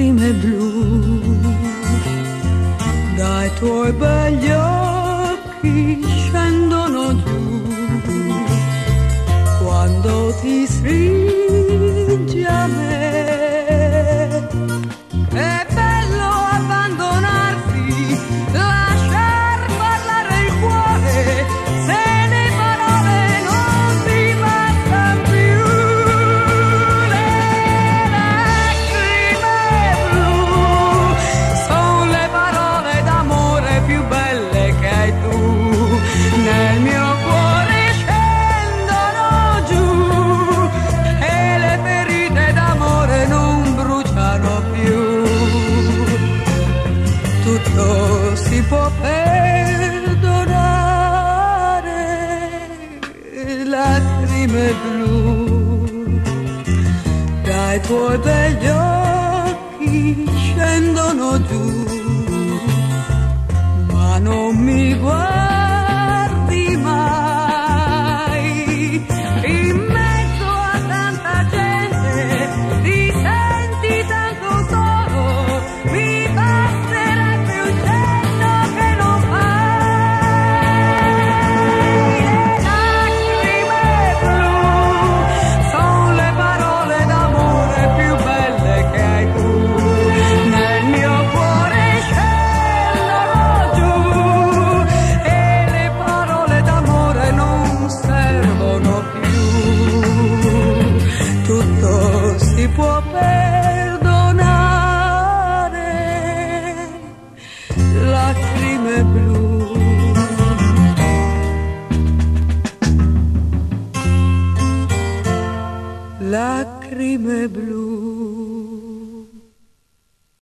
lacrime blu, dai tuoi begli occhi scendono giù, quando ti stringi a me. È bello abbandonarsi, lasciar parlare il cuore, se le parole non ti bastano più. Le lacrime blu sono le parole d'amore più belle che hai tu. Nel mio cuore scendono giù e le ferite d'amore non bruciano più. Tutto si può perdonare, lacrime blu, dai tuoi begli occhi scendono giù, ma non mi guardi mai. In mezzo a tanta gente ti senti tanto solo, mi basterebbe un cenno che non fai. Le lacrime blu sono le parole d'amore più belle che hai tu. Nel mio cuore scendono giù e le parole d'amore non servono più. Tutto si può perdonare, lacrime blu. Lacrime blu.